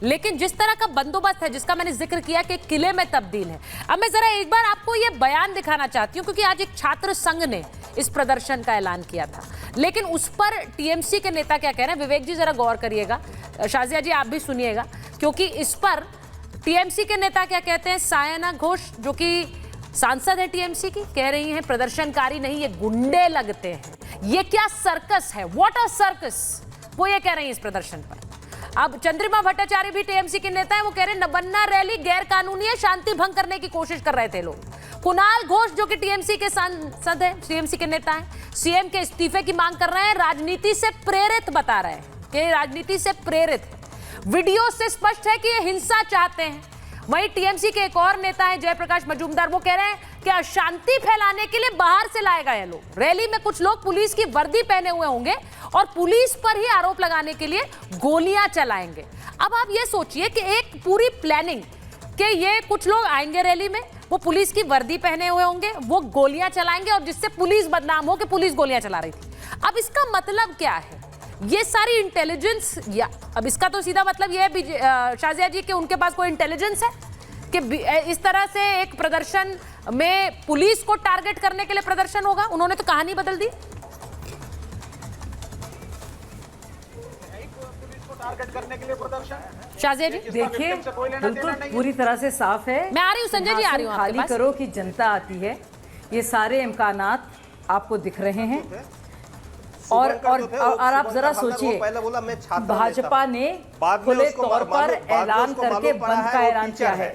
लेकिन जिस तरह का बंदोबस्त है जिसका मैंने जिक्र किया कि किले में तब्दील है। अब मैं जरा एक बार आपको ये बयान दिखाना चाहती हूँ क्योंकि आज एक छात्र संघ ने इस प्रदर्शन का ऐलान किया था, लेकिन उस पर टीएमसी के नेता क्या कह रहे हैं। विवेक जी जरा गौर करिएगा, शाजिया जी आप भी सुनिएगा, क्योंकि इस पर टीएमसी के नेता क्या कहते हैं। सायना घोष जो कि सांसद है टीएमसी की, कह रही हैं प्रदर्शनकारी नहीं ये गुंडे लगते हैं। ये क्या सर्कस है, व्हाट अ सर्कस, वो ये कह रही हैं इस प्रदर्शन पर। अब चंद्रिमा भट्टाचार्य भी टीएमसी के नेता है, वो कह रहे हैं नबन्ना रैली गैर कानूनी है, शांति भंग करने की कोशिश कर रहे थे लोग। कुणाल घोष जो कि टीएमसी के सांसद है, टीएमसी के नेता है, सीएम के इस्तीफे की मांग कर रहे हैं, राजनीति से प्रेरित बता रहे हैं कि राजनीति से प्रेरित है। वीडियो से स्पष्ट है कि ये हिंसा चाहते हैं। वहीं टीएमसी के एक और नेता है जयप्रकाश मजूमदार, वो कह रहे हैं कि अशांति फैलाने के लिए बाहर से लाए गए लोग। रैली में कुछ लोग पुलिस की वर्दी पहने हुए होंगे और पुलिस पर ही आरोप लगाने के लिए गोलियां चलाएंगे। अब आप ये सोचिए कि एक पूरी प्लानिंग कि ये कुछ लोग आएंगे रैली में, वो पुलिस की वर्दी पहने हुए होंगे, वो गोलियां चलाएंगे और जिससे पुलिस बदनाम हो कि पुलिस गोलियां चला रही थी। अब इसका मतलब क्या है, ये सारी इंटेलिजेंस, या अब इसका तो सीधा मतलब ये है शाजिया जी कि उनके पास कोई इंटेलिजेंस है कि इस तरह से एक प्रदर्शन में पुलिस को टारगेट करने के लिए प्रदर्शन होगा। उन्होंने तो कहानी बदल दी। टारगेट करने के लिए प्रदर्शन। शाजिया जी देखिए, बिल्कुल पूरी तरह से साफ है। मैं आ रही हूँ संजय जी, आ रही हूँ आपके खाली पास। करो कि जनता आती है, ये सारे इम्कानात आपको दिख रहे हैं। और आप जरा सोचिए, भाजपा ने खुले तौर पर ऐलान करके बंद का ऐलान किया है।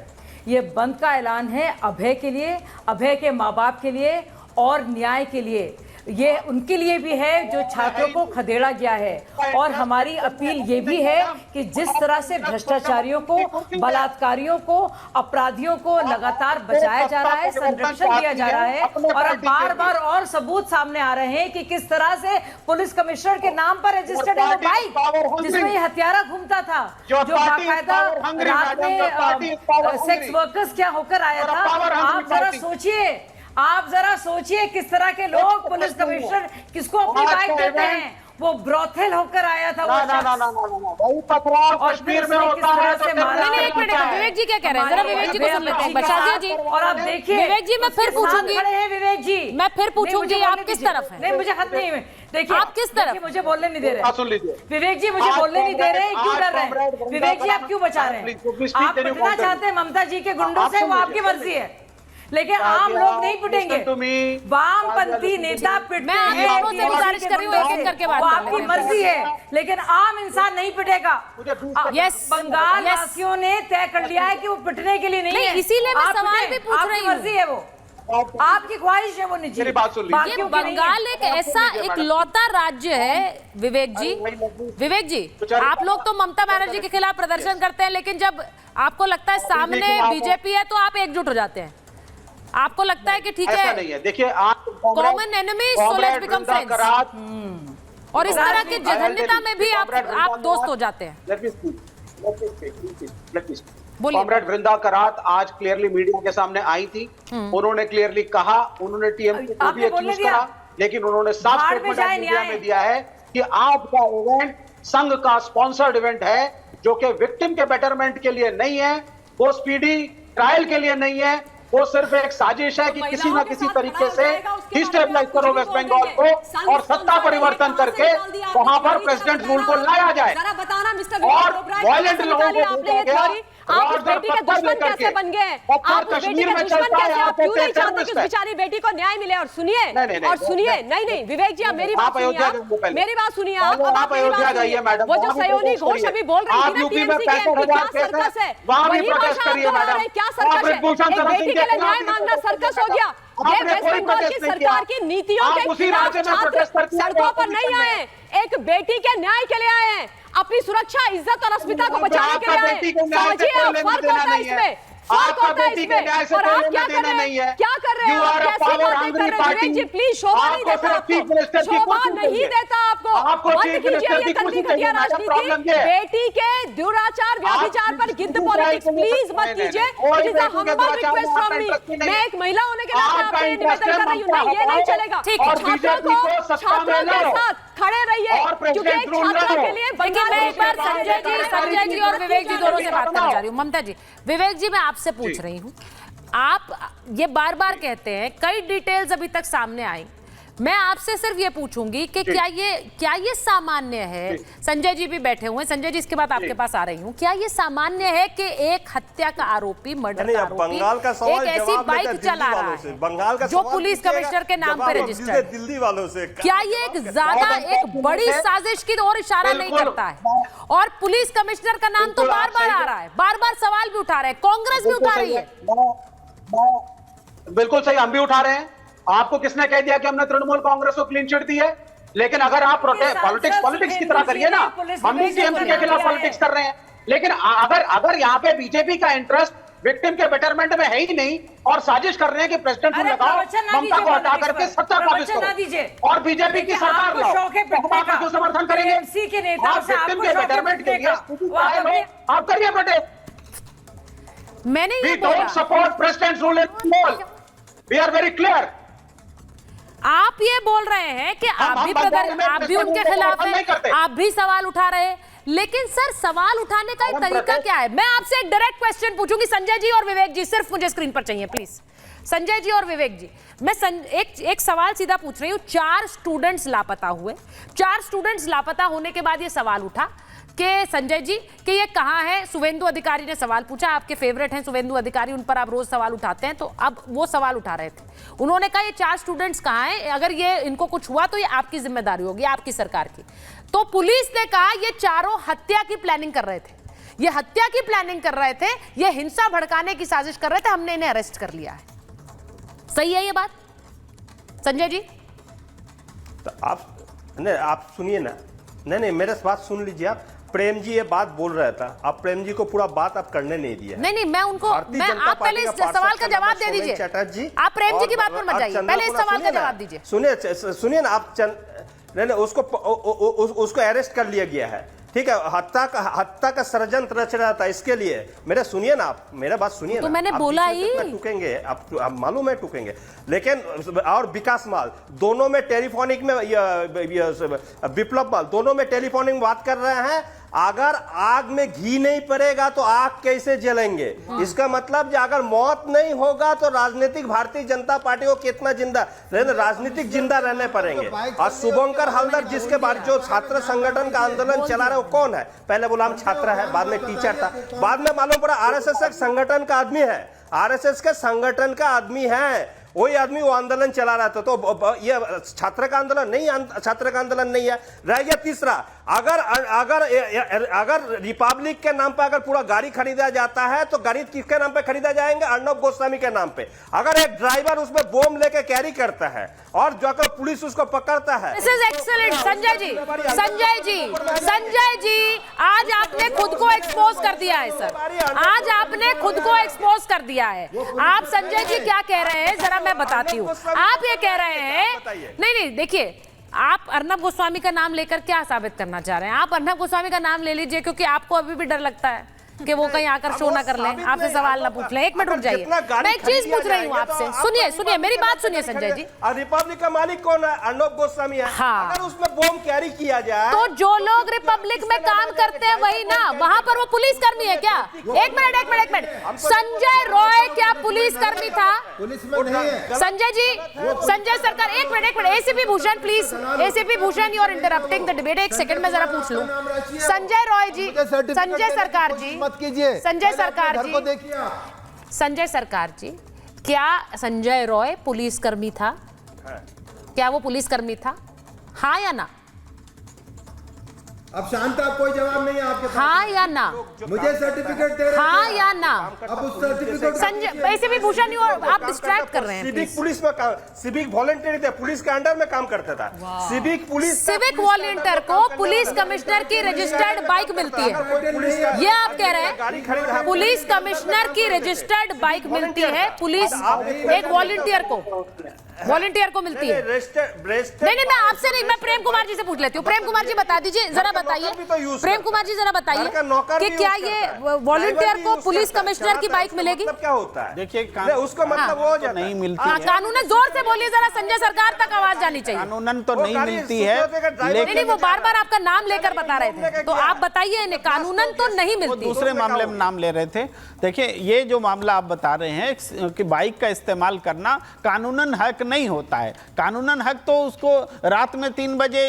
ये बंद का ऐलान है अभय के लिए, अभय के माँ बाप के लिए और न्याय के लिए। ये उनके लिए भी है जो छात्रों को खदेड़ा गया है। और हमारी अपील ये भी है कि जिस तरह से भ्रष्टाचारियों को, बलात्कारियों को, अपराधियों को लगातार बचाया जा रहा है, संरक्षण दिया जा रहा है, और अब बार बार और सबूत सामने आ रहे हैं कि किस तरह से पुलिस कमिश्नर के नाम पर रजिस्टर्ड है वो बाइक जिसमें ये हत्यारा घूमता था, जो बाकायदा रात में सेक्स वर्कर्स क्या होकर आया था। आप जरा सोचिए किस तरह के लोग पुलिस कमिश्नर किसको अपनी बाइक देते हैं। वो ब्रोथेल होकर आया था वो और कश्मीर में होता है तो एक मिनट, विवेक जी क्या कह रहे हैं, जरा विवेक जी को सुन लेते हैं। शाजिया जी, और आप देखिए विवेक जी मैं फिर पूछूंगी, विवेक जी मैं फिर पूछूंगी आप किस तरफ हैं? नहीं, मुझे खत नहीं है। देखिए आप किस तरफ? मुझे बोलने नहीं दे रहे। सुन लीजिए विवेक जी, मुझे बोलने नहीं दे रहे, क्यों डर रहे हैं? विवेक जी आप क्यों बचा रहे हैं? आप पिटना चाहते हैं ममता जी के गुंडों से, वो आपकी मर्जी है, लेकिन आम लोग नहीं पिटेंगे। वामपंथी नेता पिटते हैं, गुजारिश कर रही हूं एक-एक करके बात वो कर आपकी लें। मर्जी है, लेकिन आम इंसान नहीं पिटेगा। यस, बंगाल वासियों ने तय कर लिया है कि वो पिटने के लिए नहीं है, इसीलिए मैं सवाल भी पूछ रही आपकी हूं। मर्जी है, वो आपकी ख्वाहिश है, वो निजी। मेरी बात सुन लीजिए। ये बंगाल एक ऐसा इकलौता राज्य है विवेक जी, विवेक जी आप लोग तो ममता बनर्जी के खिलाफ प्रदर्शन करते हैं, लेकिन जब आपको लगता है सामने बीजेपी है तो आप एकजुट हो जाते हैं। आपको लगता है कि ठीक है, ऐसा नहीं है। देखिए, आप common enemy so let's become friends, और इस तरह की जघन्यता में भी आप दोस्त हो जाते हैं। कॉमरेड वृंदा करात आज क्लियरली मीडिया के सामने आई थी। उन्होंने क्लियरली कहा, उन्होंने टीएमसी को भी एक्यूज करा, लेकिन उन्होंने साफ स्टेटमेंट मीडिया में दिया है कि आपका इवेंट संघ का स्पॉन्सर्ड इवेंट है, जो कि विक्टिम के बेटरमेंट के लिए नहीं है, वो स्पीडी ट्रायल के लिए नहीं है, वो सिर्फ एक साजिश है कि किसी न किसी तरीके से डिस्टेबलाइज करो वेस्ट बंगाल को और सत्ता परिवर्तन करके वहां पर प्रेसिडेंट रूल को लाया जाए। और वायलेंट लोगों को भेजा गया, आप उस बेटी के दुश्मन कैसे बन गए? आप उस बेटी के दुश्मन कैसे? आप क्यों नहीं चाहते कि उस बेचारी बेटी को न्याय मिले? और सुनिए, और सुनिए, नहीं विवेक जी आप मेरी बात सुनिए, मेरी बात सुनिए। आप अयोध्या जाइए मैडम। वो जो सयोनी घोष अभी बोल रही थी ना टीएमसी के, क्या सर्कस है? वही भाषा आप बोल रहे हैं, क्या सर्कस है? एक बेटी के लिए न्याय मांगना सर्कस हो गया? ये वेस्ट बंगाल की सरकार की नीतियों के खिलाफ छात्र सड़कों पर नहीं आए, एक बेटी के न्याय के लिए आए हैं, अपनी सुरक्षा, इज्जत और अस्मिता को बचाने के लिए आए हैं। समझिए, फर्क होता है इसमें, फर्क होता है इसमें। और आप क्या कर रहे हैं? क्या कर रहे हैं? कैसी बातें कर रहे हैं? विवेक जी प्लीज, शोभा नहीं देता आपको, शोभा नहीं देता आपको। आपको बंद चीफ कीजिए मिनिस्टर ये की गंदी कुर्सी घटिया चाहिए, मैडम, प्रॉब्लम राजनीति, ये है। बेटी के दुराचार व्याभिचार पर गिद्ध पॉलिटिक्स प्लीज मत कीजिए। It is a humble request from me. मैं एक महिला होने के नाते आपसे निवेदन कर रही हूँ, नहीं ये नहीं चलेगा। छात्रों के साथ खड़े रहिए, क्योंकि एक छात्रों के लिए देखिए, मैं एक बार संजय जी और विवेक जी दोनों से बात करना चाह रही हूँ। ममता जी, विवेक जी, मैं आपसे पूछ रही हूँ, आप ये बार बार कहते हैं, कई डिटेल्स अभी तक सामने आई, मैं आपसे सिर्फ ये पूछूंगी कि क्या ये सामान्य है? संजय जी भी बैठे हुए हैं, संजय जी इसके बाद आपके पास आ रही हूँ, क्या ये सामान्य है कि एक हत्या का आरोपी, मर्डर का आरोपी एक ऐसी बाइक चला रहा है बंगाल का जो पुलिस कमिश्नर के नाम पे रजिस्टर्ड, दिल्ली वालों से, क्या ये एक ज्यादा एक बड़ी साजिश की ओर इशारा नहीं करता है? और पुलिस कमिश्नर का नाम तो बार बार आ रहा है, बार बार सवाल भी उठा रहे हैं, कांग्रेस भी उठा रही है। बिल्कुल सही, हम भी उठा रहे हैं। आपको किसने कह दिया कि हमने तृणमूल कांग्रेस को क्लीन चिट दी है? लेकिन अगर आप पॉलिटिक्स की तरह करिए ना, हम भी टीएमसी के खिलाफ पॉलिटिक्स कर रहे हैं। लेकिन अगर यहाँ पे बीजेपी का इंटरेस्ट विक्टिम के बेटरमेंट में है ही नहीं और साजिश कर रहे हैं कि प्रेसिडेंट को लगाओ, ममता को हटा करके सच्चा काबिज करो और बीजेपी की सरकार लाओ, हम आपका क्यों समर्थन करेंगे? आप विक्टिम के बेटरमेंट के लिए आप करिए प्रोटेस्ट। मैंने ये We don't support president's rule in Bengal. We are very clear. आप ये बोल रहे हैं कि आप भी उनके खिलाफ हैं, आप भी सवाल उठा रहे हैं, लेकिन सर सवाल उठाने का एक तरीका क्या है? मैं आपसे एक डायरेक्ट क्वेश्चन पूछूंगी, संजय जी और विवेक जी, सिर्फ मुझे स्क्रीन पर चाहिए प्लीज। संजय जी और विवेक जी, मैं एक सवाल सीधा पूछ रही हूँ। 4 स्टूडेंट्स लापता हुए, 4 स्टूडेंट्स लापता होने के बाद ये सवाल उठा कि संजय जी कि ये कहाँ है? शुभेंदु अधिकारी ने सवाल पूछा, आपके फेवरेट हैं शुभेंदु अधिकारी, उन पर आप रोज सवाल उठाते हैं, तो अब वो सवाल उठा रहे थे। उन्होंने कहा ये 4 स्टूडेंट्स कहाँ हैं? अगर ये इनको कुछ हुआ तो ये आपकी जिम्मेदारी होगी, आपकी सरकार की। तो पुलिस ने कहा ये चारों हत्या की प्लानिंग कर रहे थे, ये हत्या की प्लानिंग कर रहे थे, ये हिंसा भड़काने की साजिश कर रहे थे, हमने इन्हें अरेस्ट कर लिया है। सही है ये बात संजय जी? तो आप सुनिए ना, नहीं मेरे बात सुन लीजिए। आप प्रेम जी ये बात बोल रहा था, आप प्रेम जी को पूरा बात आप करने नहीं दिया। नहीं मैं उनको आप पहले इस सवाल का जवाब दे दीजिए। चटर्जी, आप प्रेम जी की बात पर मत जाइए, पहले इस सवाल का जवाब दीजिए। सुनिए ना आप, नहीं उसको अरेस्ट कर लिया गया है, ठीक है? हत्या का षड्यंत्र रच रहा था, इसके लिए मेरे सुनिए ना, आप मेरा बात सुनिए तो ना। मैंने बोला ही टूकेंगे आप मालूम है टूकेंगे, लेकिन और विकास माल दोनों में टेलीफोनिक में, विप्लव माल दोनों में टेलीफोनिक बात कर रहे हैं। अगर आग में घी नहीं पड़ेगा तो आग कैसे जलेंगे? इसका मतलब कि अगर मौत नहीं होगा तो राजनीतिक भारतीय जनता पार्टी को कितना जिंदा, राजनीतिक जिंदा रहने पड़ेंगे। और शुभंकर हल्दर जिसके बाद जो छात्र संगठन का आंदोलन चला रहे वो कौन है? पहले बोला हम छात्र है, बाद में टीचर था, बाद में मालूम पड़ा आरएसएस के संगठन का आदमी है, आरएसएस के संगठन का आदमी है, वही आदमी वो आंदोलन चला रहा था। तो ये छात्र का आंदोलन नहीं, छात्र का आंदोलन नहीं है। रह गया तीसरा, अगर रिपब्लिक के नाम पर अगर पूरा गाड़ी खरीदा जाता है तो गाड़ी किसके नाम पे खरीदा जाएंगे? अर्नब गोस्वामी के नाम पे। अगर एक ड्राइवर उसमें बम लेके कैरी करता है और जाकर पुलिस उसको पकड़ता है। This is excellent Sanjay ji, Sanjay ji, Sanjay ji, आज आपने खुद को एक्सपोज कर दिया है सर, आज आपने खुद को एक्सपोज कर दिया है। आप संजय जी क्या कह रहे हैं जरा मैं बताती हूँ। आप ये कह रहे हैं, नहीं देखिए, आप अर्नब गोस्वामी का नाम लेकर क्या साबित करना चाह रहे हैं? आप अर्नब गोस्वामी का नाम ले लीजिए, क्योंकि आपको अभी भी डर लगता है कि वो कहीं आकर शो ना कर लें, आपसे सवाल ना पूछ लें। एक मिनट रुक जाइए, मैं एक चीज पूछ रही हूँ आपसे, सुनिए मेरी बात सुनिए संजय जी। रिपब्लिक का मालिक कौन है? अर्नब गोस्वामी है। हाँ। अगर उसमें बम कैरी किया जाए तो जो लोग रिपब्लिक में काम करते हैं वही ना, वहां पर वो पुलिस कर्मी है क्या? एक मिनट, संजय रॉय क्या पुलिस कर्मी था? संजय जी, संजय सरकार, एक minute, ACP Bhushan please, ACP Bhushan, you are interrupting the debate. एक सेकंड में जरा पूछ लूं। संजय रॉय जी, संजय सरकार जी, मत कीजिए, संजय सरकार जी, देखिए, संजय सरकार जी, क्या संजय रॉय पुलिसकर्मी था? क्या वो पुलिसकर्मी था? हाँ या ना? अब शांत आप, कोई जवाब नहीं है आपके पास? हाँ या ना? मुझे सर्टिफिकेट दे रहे हाँ थे। या ना? अब उस सर्टिफिकेट संजय वैसे भी भूषण नहीं, और आप डिस्ट्रैक्ट कर रहे हैं। सिविक पुलिस में काम, सिविक वॉलंटियर थे, पुलिस के अंडर में काम करता था। सिविक पुलिस, सिविक वॉलंटियर को पुलिस कमिश्नर की रजिस्टर्ड बाइक मिलती है, ये आप कह रहे हैं? पुलिस कमिश्नर की रजिस्टर्ड बाइक मिलती है, पुलिस एक वॉलंटियर को मिलती है। नहीं, मैं आपसे नहीं, मैं प्रेम कुमार जी से पूछ लेती हूँ। प्रेम कुमार जी बता दीजिए, जरा बताइए। प्रेम कुमार जी जरा बताइए कि क्या ये वॉलंटियर को पुलिस कमिश्नर की बाइक मिलेगी? क्या होता है? देखिए, उसका मतलब वो हो जाता है। नहीं मिलती है। कानूनन जोर से बोलिए जरा, संजय सरकार तक आवाज जानी चाहिए। कानूनन तो नहीं मिलती है, नहीं, वो बार बार आपका नाम लेकर बता रहे थे, तो आप बताइए इन्हें, कानूनन तो नहीं मिलती। दूसरे मामले में नाम ले रहे थे। देखिए, ये जो मामला आप बता रहे हैं कि बाइक का इस्तेमाल करना कानूनन हक नहीं होता है। कानूनन हक तो उसको रात में 3 बजे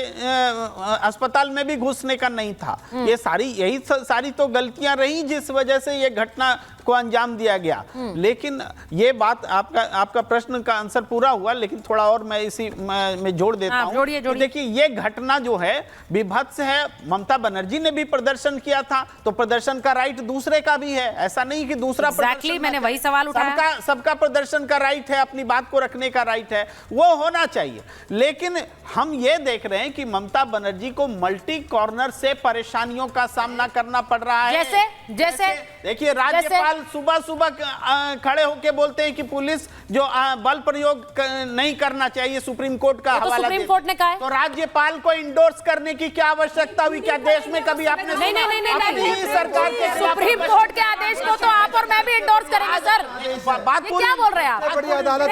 अस्पताल में भी घुसने का नहीं था। ये यही सारी तो गलतियां रही जिस वजह से ये घटना को अंजाम दिया गया। लेकिन ये बात आपका प्रश्न का आंसर पूरा हुआ, लेकिन थोड़ा और मैं इसी में जोड़ देता हूं। देखिए, ये घटना जो है विभत्स है। ममता बनर्जी ने भी प्रदर्शन किया था, तो प्रदर्शन का राइट दूसरे का भी है। ऐसा नहीं कि दूसरा Exactly, मैंने वही सवाल उठाया। सबका प्रदर्शन का राइट है, अपनी बात को रखने का राइट है, वो होना चाहिए। लेकिन हम ये देख रहे हैं कि ममता बनर्जी को मल्टी कॉर्नर से परेशानियों का सामना करना पड़ रहा है। जैसे देखिए, राज्यपाल सुबह सुबह खड़े होकर बोलते हैं कि पुलिस जो बल प्रयोग नहीं करना चाहिए, सुप्रीम कोर्ट का हवाला, सुप्रीम कोर्ट ने कहा है। तो राज्यपाल को इंडोर्स करने की क्या आवश्यकता हुई? क्या देश में कभी आपने नहीं, सरकार के सुप्रीम कोर्ट के आदेश को तो आप और मैं भी इंडोर्स करेंगे सर। बात क्या बोल रहे हैं आप? बड़ी अदालत